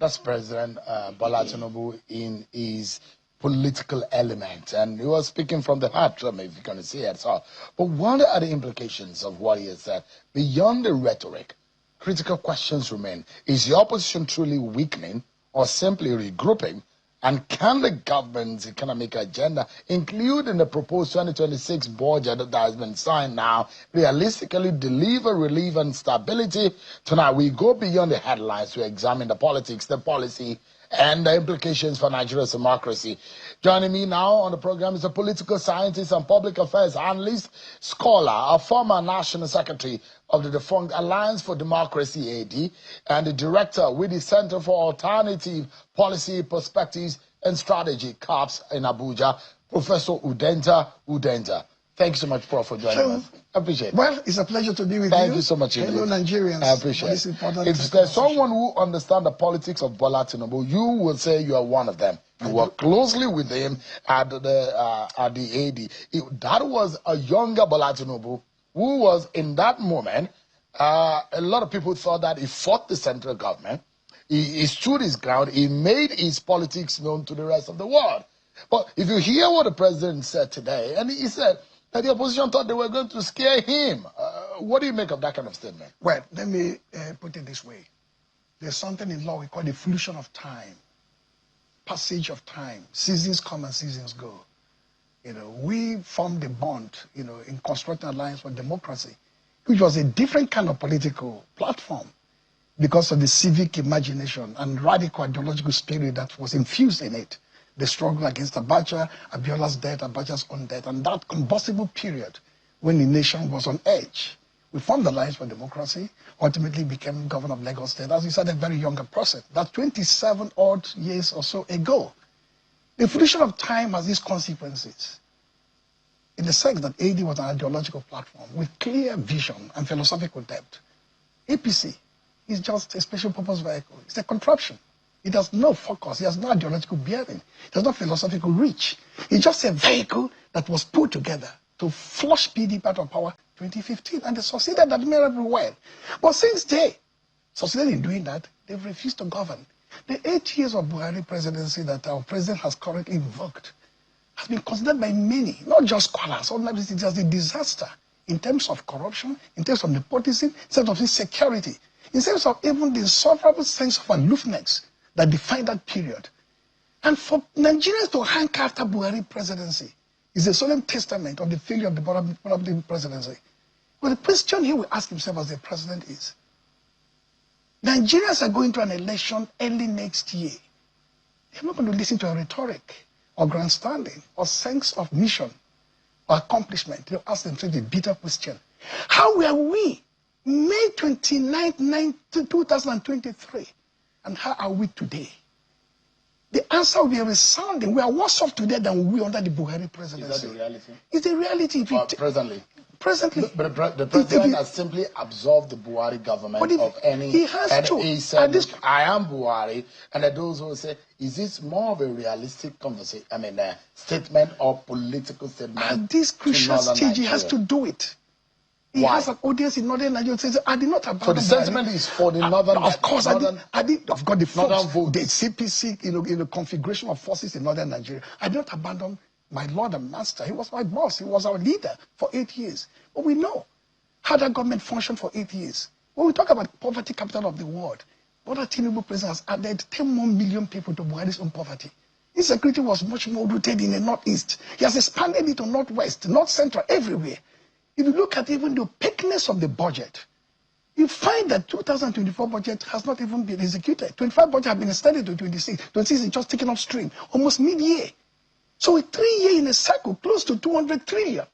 That's President Bola Tinubu in his political element. And he was speaking from the heart, if you're going to say it. So, but what are the implications of what he has said? Beyond the rhetoric, critical questions remain. Is the opposition truly weakening or simply regrouping? And can the government's economic agenda, including the proposed 2026 budget that has been signed now, realistically deliver relief and stability? Tonight, we go beyond the headlines to examine the politics, the policy, and the implications for Nigeria's democracy. Joining me now on the program is a political scientist and public affairs analyst, scholar, a former national secretary of the defunct Alliance for Democracy, AD, and the director with the Center for Alternative Policy Perspectives and Strategy, CAPS, in Abuja, Professor Udenta. Thank you so much, Prof, for joining us. I appreciate it. Well, it's a pleasure to be with you. Thank you so much. Hello, Nigerians. I appreciate it. If there's someone who understands the politics of Bola Tinubu, you will say you are one of them. You work closely with him at the AD. That was a younger Bola Tinubu who was, in that moment, a lot of people thought that he fought the central government. He stood his ground. He made his politics known to the rest of the world. But if you hear what the president said today, and he said that the opposition thought they were going to scare him. What do you make of that kind of statement? Well, let me put it this way. There's something in law we call the flution of time, passage of time. Seasons come and seasons go. We formed a bond, in constructing Alliance for Democracy, which was a different kind of political platform because of the civic imagination and radical ideological spirit that was infused in it. The struggle against Abacha, Abiola's death, Abacha's own death, and that combustible period when the nation was on edge. We formed the Alliance for Democracy, ultimately became governor of Lagos State, as you said, a very younger person. That's 27 odd years or so ago. The evolution of time has these consequences, in the sense that AD was an ideological platform with clear vision and philosophical depth. APC is just a special purpose vehicle. It's a contraption. It has no focus. It has no ideological bearing. It has no philosophical reach. It's just a vehicle that was put together to flush PDP out of power 2015, and they succeeded admirably well. But since they succeeded in doing that, they've refused to govern. The 8 years of Buhari presidency that our president has currently invoked has been considered by many, not just scholars, ordinary citizens, as a disaster in terms of corruption, in terms of nepotism, in terms of insecurity, in terms of even the insufferable sense of aloofness that defined that period. And for Nigerians to hanker after Buhari presidency is a solemn testament of the failure of the Buhari presidency. But the question he will ask himself as the president is, Nigerians are going to an election early next year. They're not going to listen to a rhetoric or grandstanding or sense of mission or accomplishment. They'll ask themselves a bitter question. How were we May 29, 2023? And how are we today? The answer will be resounding. We are worse off today than we under the Buhari presidency. Is that the reality? It's the reality. Presently? Presently. But the president has simply absolved the Buhari government of any... He has to. He said, I am Buhari. And those who say, is this more of a realistic conversation, statement or political statement? At this crucial stage, he has to do it. He has an audience in northern Nigeria. Says, I did not abandon. So the sentiment is for the northern. Of course, I've got the force, vote. the CPC, in the configuration of forces in northern Nigeria. I did not abandon my Lord and Master. He was my boss. He was our leader for 8 years. But we know how that government functioned for 8 years. When we talk about poverty capital of the world, Bola Tinubu president has added 10 more million people to Buhari's own poverty. Insecurity was much more rooted in the northeast. He has expanded it to northwest, north central, everywhere. If you look at even the opaqueness of the budget, you find that 2024 budget has not even been executed. 25 budget has been extended to 26. 26 is just taken upstream, almost mid-year. So a 3 year in a cycle, close to 200 trillion,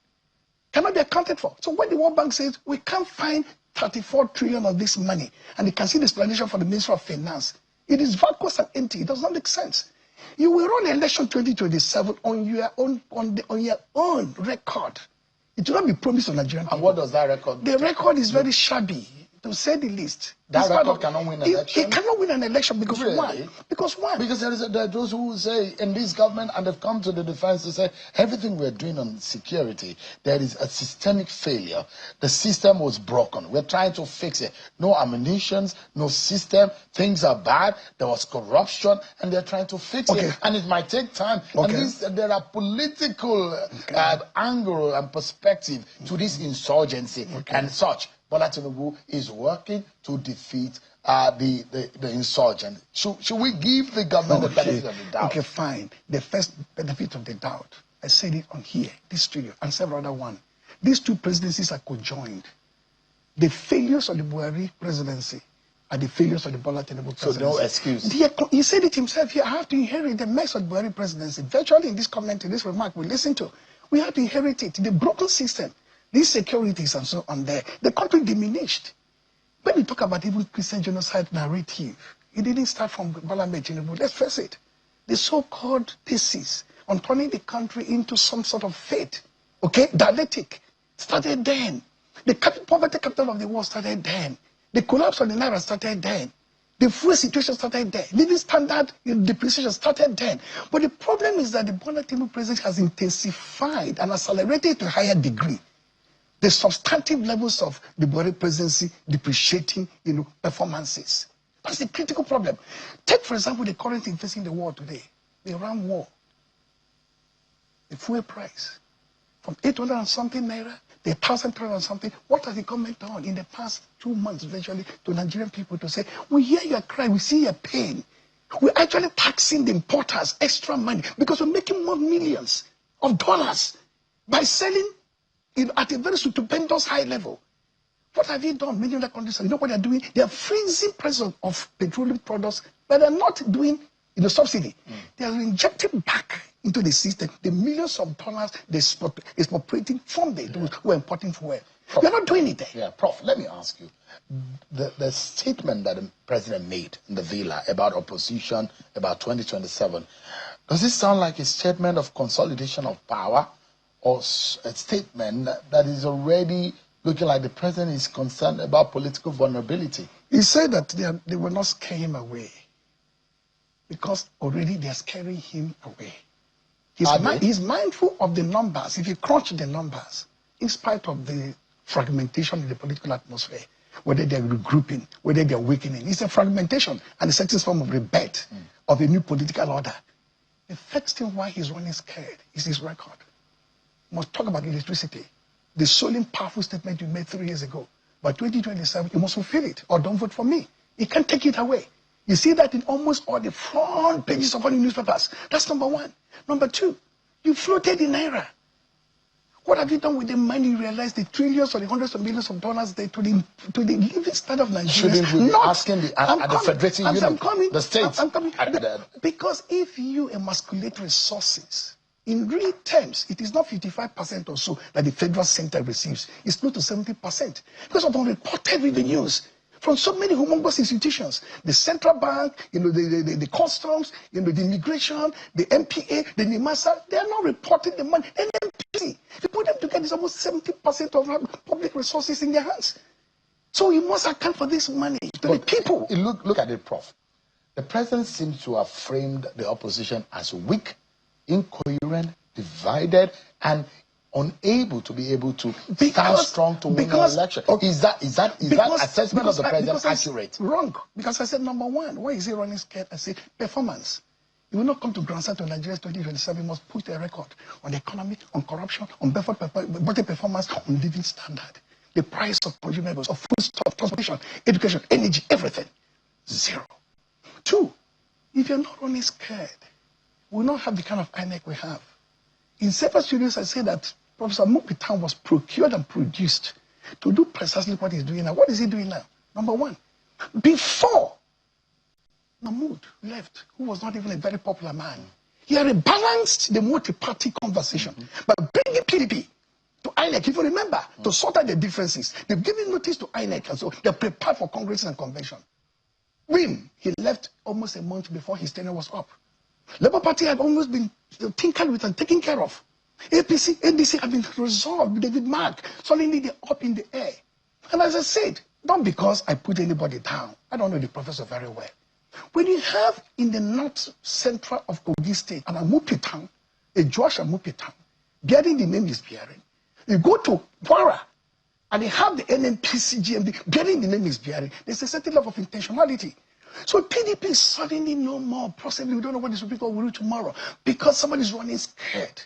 cannot be accounted for. So when the World Bank says we can't find 34 trillion of this money, and you can see the explanation for the Minister of Finance, it is vacuous and empty. It does not make sense. You will run election 2027 on your own record. It will not be promised on Nigerian people. And what does that record? The record is very shabby. to say the least. That record cannot win an election? It cannot win an election because really? why? Because why? Because there are those who say in this government, and they've come to the defense to say everything we're doing on security, there is a systemic failure. The system was broken. We're trying to fix it. No ammunitions, no system. Things are bad. There was corruption, and they're trying to fix it. And it might take time. And there are political angle and perspective to this insurgency and such. Bola Tinubu is working to defeat the insurgent. Should we give the government the benefit of the doubt? Okay, fine. The first benefit of the doubt, I said it on here, this studio, and several other ones. These two presidencies are conjoined. The failures of the Buhari presidency are the failures of the Bola Tinubu presidency. So no excuse. He said it himself here. I have to inherit the mess of the Buhari presidency. Virtually in this comment, in this remark we listen to, we have to inherit it. The broken system. These securities and so on there, the country diminished. When we talk about even Christian genocide narrative, it didn't start from Bola Tinubu. Let's face it. The so-called thesis on turning the country into some sort of faith, dialectic, started then. The poverty capital of the world started then. The collapse of the Naira started then. The fuel situation started then. Living standard depreciation started then. But the problem is that the Bola Tinubu presidency has intensified and accelerated to a higher degree the substantive levels of the Buhari presidency depreciating, performances. That's the critical problem. Take, for example, the current thing facing the world today, the Iran war, the fuel price, from 800 and something naira, the 1,300 and something. What has the government done in the past 2 months, virtually, to Nigerian people to say, we hear your cry, we see your pain. We're actually taxing the importers extra money because we're making more millions of dollars by selling at a very stupendous high level. What have you done? Many other countries, you know what they're doing? They're freezing price of petroleum products, but they're not doing subsidy. They are injecting back into the system the millions of dollars they're expropriating from those who are importing fuel. They're not doing it there. Yeah, Prof, let me ask you. The statement that the president made in the villa about opposition, about 2027, does it sound like a statement of consolidation of power, or a statement that is already looking like the president is concerned about political vulnerability? He said that they will not scare him away because already they are scaring him away. He's mindful of the numbers. If you crunch the numbers, in spite of the fragmentation in the political atmosphere, whether they're regrouping, whether they're weakening, it's a fragmentation and a certain form of rebirth of a new political order. The first thing why he's running scared is his record. Must talk about electricity. The solemn, powerful statement you made 3 years ago. By 2027, you must fulfill it or don't vote for me. You can't take it away. You see that in almost all the front pages of all the newspapers. That's number one. Number two, you floated the Naira. What have you done with the money? You realize the trillions or the hundreds of millions of dollars there to the living standard of Nigeria. Shouldn't we be asking the Federating Union, the states? I'm coming. Because if you emasculate resources, in real terms, it is not 55% or so that the federal center receives. It's close to 70% because of unreported revenues from so many humongous institutions. The central bank, the customs, the immigration, the MPA, the NIMASA, they are not reporting the money. And NPC, if you put them together, it's almost 70% of public resources in their hands. So you must account for this money to the people. Look at it, Prof. The president seems to have framed the opposition as weak, incoherent, divided, and unable to stand strong to win an election. Is that assessment of the president accurate? Wrong. Because I said, number one, why is he running scared? I said, performance. You will not come to grandstand to Nigeria's 2027. You must put a record on the economy, on corruption, on better performance, on living standard. The price of consumables, of foodstuff, transportation, education, energy, everything. 0. 2, if you're not running scared, we will not have the kind of INEC we have. In several studios, I say that Professor Mupitan was procured and produced to do precisely what he's doing now. What is he doing now? Number one, before Mahmoud left, who was not even a very popular man, he had rebalanced the multi-party conversation by bringing PDP to INEC. If you remember, to sort out the differences, they've given notice to INEC, and so they're prepared for Congress and convention. When he left almost a month before his tenure was up. Labour Party had almost been tinkered with and taken care of. APC, NDC have been resolved. David Mark, suddenly they're up in the air. And as I said, Not because I put anybody down. I don't know the professor very well. When you have in the north central of Kogi State, an Amupi town, a Josh Amupi town, bearing the name is bearing. You go to Kwara, and they have the NNPC GMD, bearing the name is bearing. There's a certain level of intentionality. So PDP is suddenly no more. Possibly we don't know what this people will do tomorrow because somebody's running scared.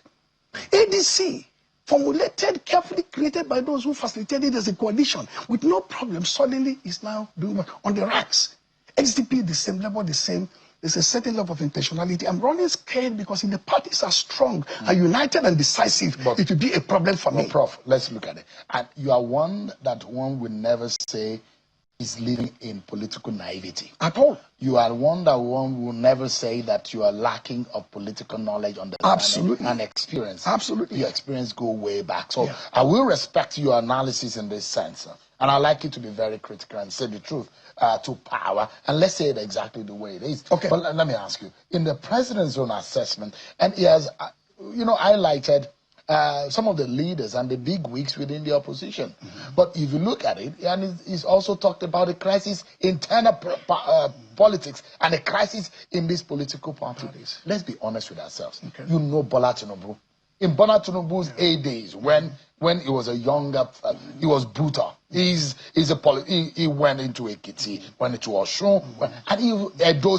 ADC, formulated, carefully created by those who facilitated it as a coalition with no problem, suddenly is now doing on the racks. SDP, the same level, the same. There's a certain level of intentionality. I'm running scared because if the parties are strong, are united and decisive, but it will be a problem for me. Prof, let's look at it. And you are one that one will never say is living in political naivety. At all. You are one that one will never say that you are lacking of political knowledge, understanding, and experience. Absolutely. Your experience go way back. So I will respect your analysis in this sense. And I like you to be very critical and say the truth to power. And let's say it exactly the way it is. Okay. But let me ask you, in the president's own assessment, and he has, highlighted some of the leaders and the big wigs within the opposition. But if you look at it, and he's also talked about a crisis in internal politics and a crisis in this political party. Let's be honest with ourselves. Okay. You know Bola Tinubu. In Bola Tinubu's days, when he was a younger, he was brutal. He went into Ekiti, went into Oshun, and he Edo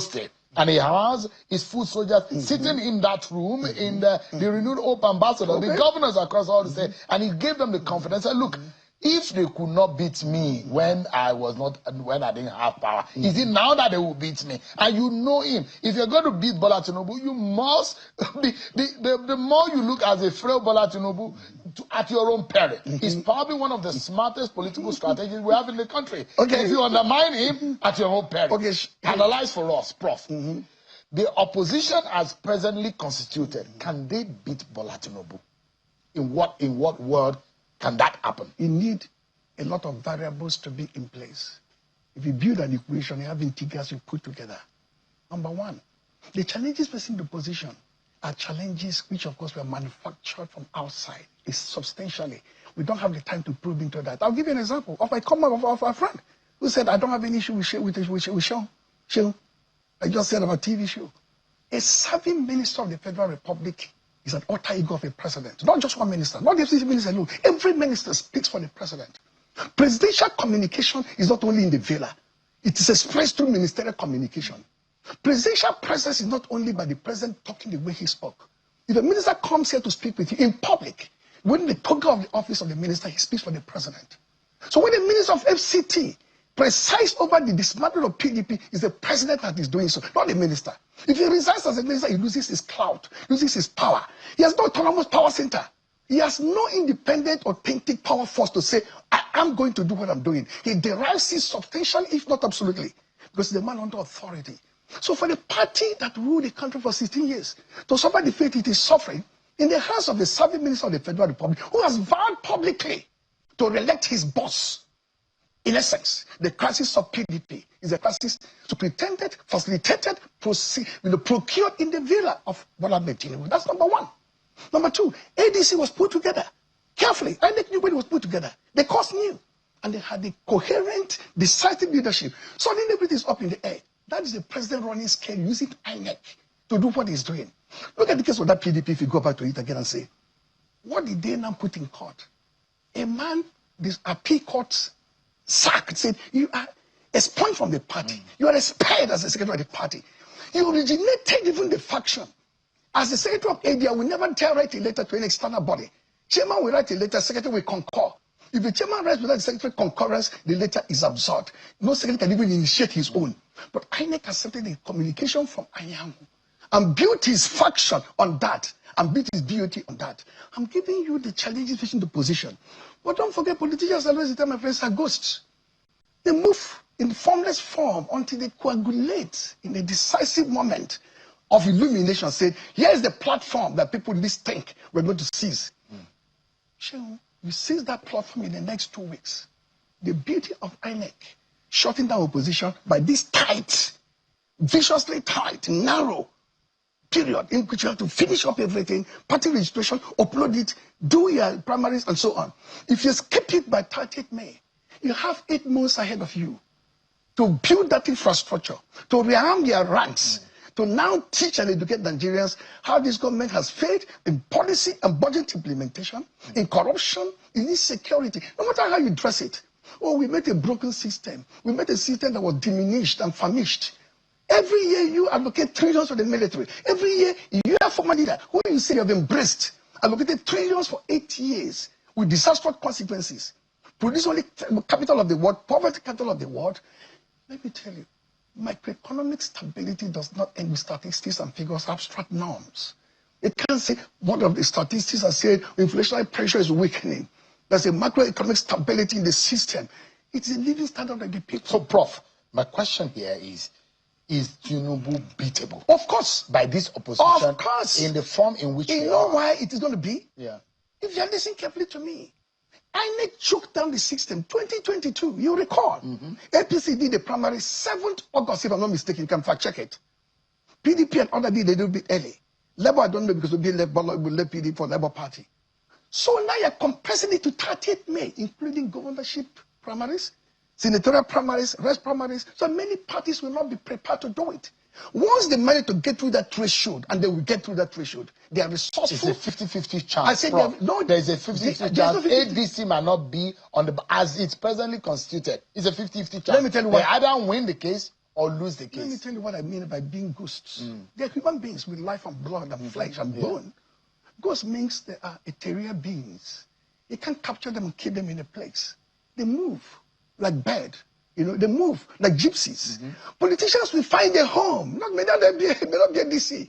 and he has his foot soldiers sitting in that room in the renewed hope ambassador, the governors across all the state, and he gave them the confidence. And look, if they could not beat me when I didn't have power, is it now that they will beat me? And you know him. If you're going to beat Bola Tinubu, you must be the more you look as a frail Bola Tinubu at your own peril. He's probably one of the smartest political strategies we have in the country. Okay. If you undermine him at your own peril. Okay. Analyze for us, Prof. The opposition as presently constituted, can they beat Bola Tinubu? In what world can that happen? You need a lot of variables to be in place. If you build an equation, you have integrals you put together. Number one, the challenges facing the opposition are challenges which, of course, were manufactured from outside. It's substantially. We don't have the time to probe into that. I'll give you an example of a friend who said, I don't have any issue with Sean. I just said about TV show. A serving minister of the Federal Republic is an alter ego of a president. Not just one minister, not the FCC minister alone. Every minister speaks for the president. Presidential communication is not only in the villa. It is expressed through ministerial communication. Presidential presence is not only by the president talking the way he spoke. If a minister comes here to speak with you in public, when the toga of the office of the minister, he speaks for the president. So when the minister of FCT presides over the dismantling of PDP, is the president that is doing so, not the minister. If he resigns as a minister, he loses his clout, loses his power. He has no autonomous power center. He has no independent, authentic power force to say, I am going to do what I'm doing. He derives it substantially, if not absolutely, because he's the man under authority. So for the party that ruled the country for 16 years, to suffer the fate it is suffering in the hands of the serving minister of the Federal Republic, who has vowed publicly to re-elect his boss. In essence, the crisis of PDP is a crisis superintended, facilitated, procured in the villa of Bola Tinubu. That's number one. Number two, ADC was put together carefully. I think nobody was put together. The cause knew. And they had a coherent, decisive leadership. Suddenly everything is up in the air. That is the president running scared, using INEC to do what he's doing. Look at the case of that PDP, if you go back to it again and say, what did they now put in court? A man, this appeal court sacked, said, you are expunged from the party. You are expelled as a secretary of the party. You originated even the faction. As the secretary of ADA, we never dare write a letter to an external body. Chairman will write a letter, secretary will concur. If the chairman writes without the secretary concurrence, the letter is absurd. No secretary can even initiate his own. But INEC accepted the communication from Anyanwu and built his faction on that, and built his BOT on that. I'm giving you the challenges facing the position. But don't forget, politicians always tell my friends are ghosts. They move in formless form until they coagulate in a decisive moment of illumination, saying, here is the platform that people in this think we're going to seize. You seize that platform in the next 2 weeks. The beauty of INEC shutting down opposition by this tight, viciously tight, narrow period in which you have to finish up everything, party registration, upload it, do your primaries, and so on. If you skip it by 30th May, You have 8 months ahead of you to build that infrastructure, to rearm their ranks, to now teach and educate Nigerians how this government has failed in policy and budget implementation, in corruption, in insecurity, no matter how you dress it. Oh, we made a broken system. We made a system that was diminished and famished. Every year you allocate trillions for the military. Every year you have former leader who you say you have embraced, allocated trillions for 8 years with disastrous consequences. Produce only capital of the world, poverty capital of the world. Let me tell you, macroeconomic stability does not end with statistics and figures, abstract norms. It can't say one of the statistics has said inflationary pressure is weakening. There's a macroeconomic stability in the system. It's a living standard of the people. So, Prof, my question here is Tinubu beatable? Of course. By this opposition? Of course. In the form in which you know why it is going to be? Yeah. If you listen carefully to me, INEC choked down the system 2022. You recall. APC did the primary 7th August, if I'm not mistaken. You can fact check it. PDP and other did a little bit early. Labour, I don't know because we left PDP for Labour Party. So now you're compressing it to 30th May, including governorship primaries, senatorial primaries, rest primaries. So many parties will not be prepared to do it. Once they manage to get through that threshold, and they will get through that threshold, they are resourceful. It's a 50-50 chance. I said there's a 50-50 chance. ADC might not be on the as it's presently constituted. It's a 50-50 chance. Let me tell you what. They either win the case or lose the case. Let me tell you what I mean by being ghosts. They're human beings with life and blood and flesh and bone. Ghost means they are ethereal beings. You can't capture them and keep them in a place. They move like bird. You know, they move like gypsies. Politicians will find a home. May not be a DC.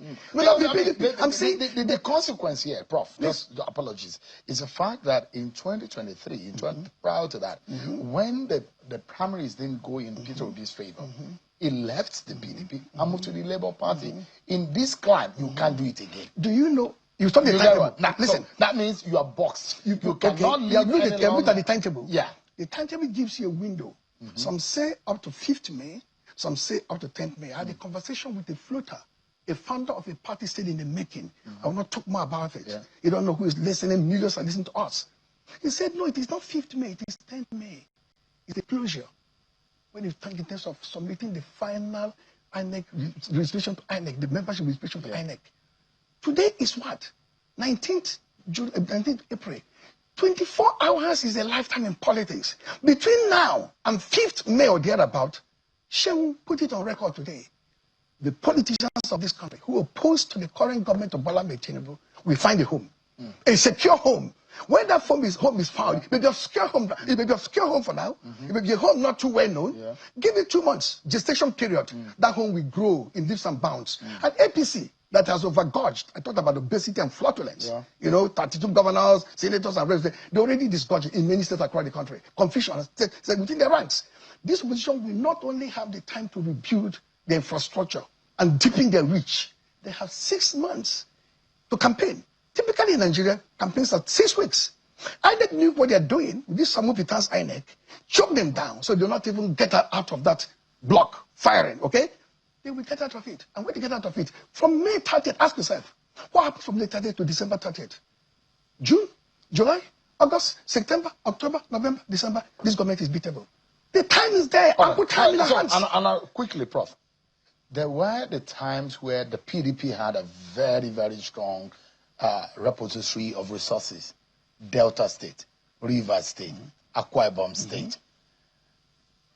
I'm saying the consequence here, Prof, just apologies, is the fact that in 2023, prior to that, when the primaries didn't go in Peter Obi's favor, he left the PDP and moved to the Labour Party. In this climb, you can't do it again. Do you know? You stop the timetable. Now, listen, so that means you are boxed. You cannot leave any longer. At the timetable. Yeah. The timetable gives you a window. Some say up to 5th May, some say up to 10th May. I had a conversation with a floater, a founder of a party still in the making. I will not talk more about it. Yeah. You don't know who is listening. Millions are listening to us. He said, no, it is not 5th May, it is 10th May. It's a closure. When you think in terms of submitting the final INEC registration to INEC, the membership registration to INEC. Today is what? 19th April. 24 hours is a lifetime in politics. Between now and 5th May or thereabout, shall we put it on record today? The politicians of this country who oppose to the current government of Bola Tinubu will find a home, a secure home. When that home is found, it may be a secure home. It may be a secure home for now. It may be a home not too well known. Yeah. Give it 2 months gestation period. That home will grow in leaps and bounds. And APC that has overgorged. I talked about obesity and flatulence. Yeah. You know, 32 governors, senators, and reps. They already disgorged in many states across the country. Confusion within their ranks. This opposition will not only have the time to rebuild the infrastructure and deepen their reach. They have 6 months to campaign. Typically in Nigeria, campaigns are 6 weeks. INEC knew what they're doing with this Samupitans INEC, choke them down so they'll not even get out of that block firing, okay? They will get out of it. And when they get out of it, from May 30th, ask yourself, what happens from May 30th to December 30th? June, July, August, September, October, November, December, this government is beatable. The time is there. Ample time in our hands. And quickly, Prof, there were the times where the PDP had a very, very strong repository of resources. Delta State, Rivers State, Akwa Ibom State,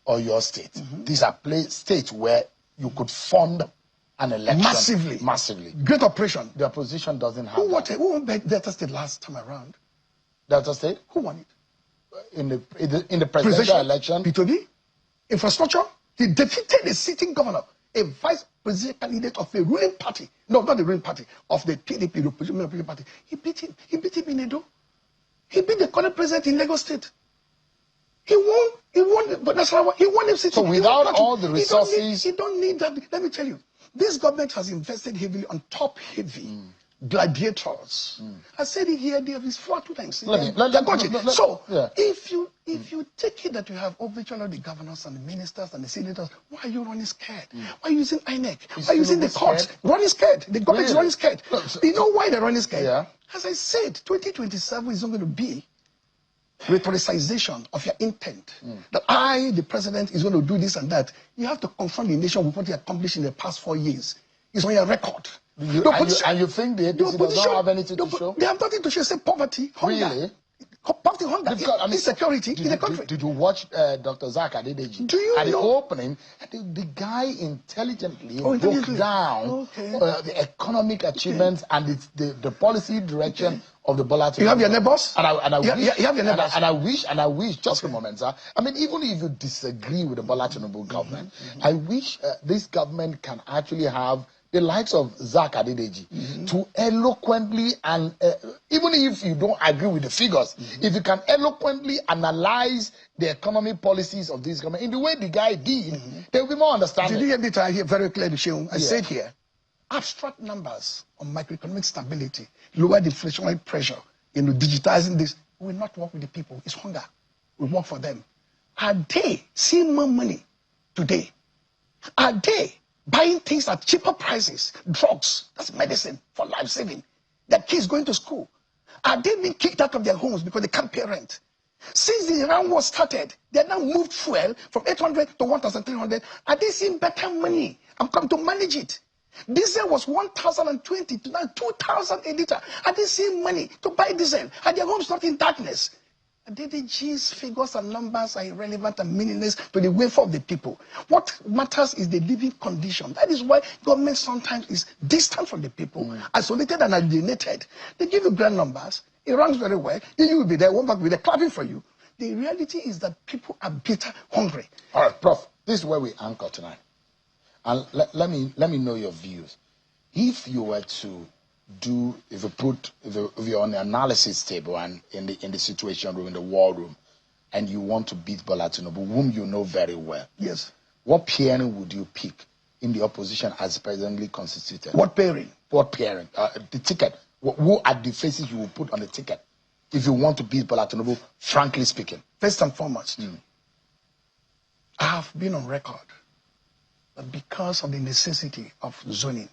Oyo State. These are states where you could fund an election. Massively. Great operation. The opposition doesn't have Who won Delta State last time around? Delta State? Who won it? In the presidential election? P2B? Infrastructure? He defeated a sitting governor, a vice president candidate of a ruling party. No, not the ruling party, of the PDP, the opposition party. He beat him. He beat him in Edo. He beat the current president in Lagos State. He won, but that's how he won him. So without all the resources... He don't need that. Let me tell you, this government has invested heavily on top-heavy gladiators. I said it here, they have these flatulence. So if you take it that you have virtually the governors and the ministers and the senators, why are you running scared? Why are you using INEC? Why are you using the courts? Running scared. The government is running scared. You know why they're running scared? As I said, 2027 is not going to be rhetoricization of your intent, that I, the president, is going to do this and that, you have to confront the nation with what you accomplished in the past 4 years. It's on your record. And you think the APC does not have anything to show? They have nothing to show. Say poverty, hunger. Really? Poverty, hunger, insecurity in the country. Did you watch Dr. Zach Adedeji? Do you at the know? opening, the guy inintelligently broke down the economic achievements and the policy direction of the Bola Tinubu. You have your neighbors? And I wish, you have your neighbors? And I wish, just a moment, sir. I mean, even if you disagree with the Bola Tinubu government, I wish this government can actually have the likes of Zach Adedeji to eloquently and even if you don't agree with the figures, if you can eloquently analyze the economic policies of this government in the way the guy did, there will be more understanding. Did you hear me try here very clearly, Sheung? I said here, abstract numbers on macroeconomic stability, lower the inflationary pressure, digitizing this will not work with the people. It's hunger. We work for them. Are they seeing more money today? Are they buying things at cheaper prices, drugs, that's medicine for life saving? Their kids going to school. Are they being kicked out of their homes because they can't pay rent? Since the Iran war started, they now moved fuel from 800 to 1,300. Are they seeing better money? I'm coming to manage it. Diesel was 1,020 to now 2,000 a liter. Are they seeing money to buy diesel? Are their homes not in darkness? DDG's figures and numbers are irrelevant and meaningless to the welfare of the people. What matters is the living condition. That is why government sometimes is distant from the people, isolated and alienated. They give you grand numbers. It runs very well. You will be there, one back with a clapping for you. The reality is that people are bitter, hungry. All right, Prof, this is where we anchor tonight. And let me know your views. If you were to if you're on the analysis table and in the situation room, in the war room, and you want to beat Bola Tinubu, whom you know very well. Yes. What pairing would you pick in the opposition as presently constituted? What pairing? What pairing? The ticket. Who are the faces you will put on the ticket if you want to beat Bola Tinubu, frankly speaking? First and foremost, I have been on record that because of the necessity of zoning,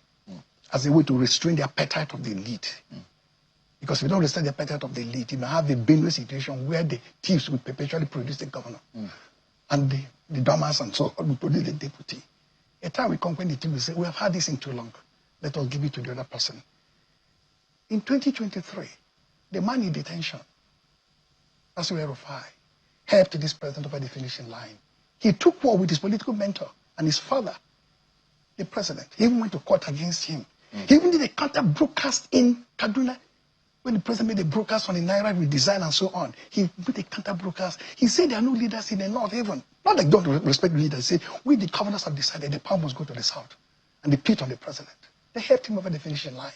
as a way to restrain the appetite of the elite. Because if you don't restrain the appetite of the elite, you may have a Benue situation where the thieves will perpetually produce the governor. And the dumbers and so on will produce the deputy. A time will come when the team will say, we have had this in too long. Let us give it to the other person. In 2023, the man in detention, that's where Rufai, helped this president over the finishing line. He took war with his political mentor and his father, the president. He even went to court against him. He even did a counter broadcast in Kaduna when the president made a broadcast on the Naira with design and so on. He put a counter broadcast. He said there are no leaders in the north even. Not that don't respect leaders. He said, we the governors have decided the power must go to the south. And they pit on the president. They helped him over the finishing line.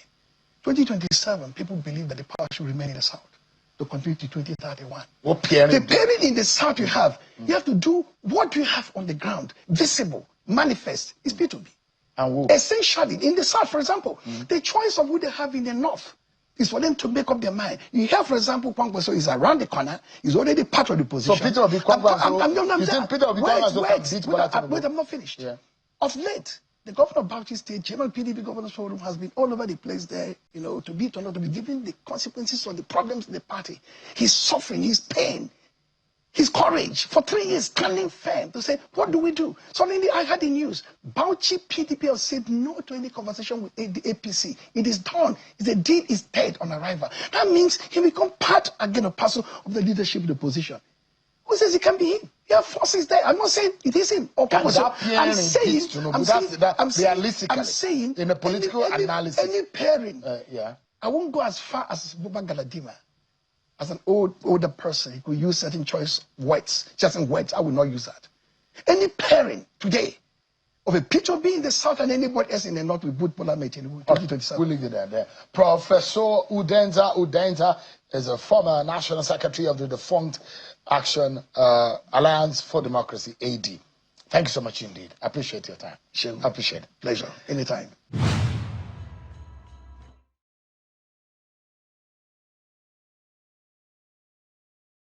2027, people believe that the power should remain in the south to continue to 2031. What pairing? The pairing in the south you have to do what you have on the ground, visible, manifest, is P2B. Essentially, in the south, for example, the choice of who they have in the north is for them to make up their mind. You have, for example, Kwangwaso is around the corner, he's already part of the position. So Peter Wait, I'm not finished. Yeah. Of late, the governor of Bauchi State, General PDP Governor's Forum, has been all over the place there, to be turned out, to be given the consequences of the problems in the party. He's suffering, his pain. His courage for 3 years standing firm to say, what do we do? Suddenly I heard the news. Bauchi PDP have said no to any conversation with the APC. It is done. The deal is dead on arrival. That means he become part again or parcel of the leadership of the position. Who says it can be him? There are forces there. I'm not saying it is him. I'm saying in a political analysis. Any pairing. I won't go as far as Buba Galadima. As an older person, he could use certain choice words, certain words. I will not use that. Any pairing today of a picture being in the south and anybody else in the north will put Bola Tinubu in 2027. We'll leave it there. Professor Udenta is a former national secretary of the defunct Action Alliance for Democracy, AD. Thank you so much indeed. I appreciate your time. Sure. I appreciate it. Pleasure. Anytime.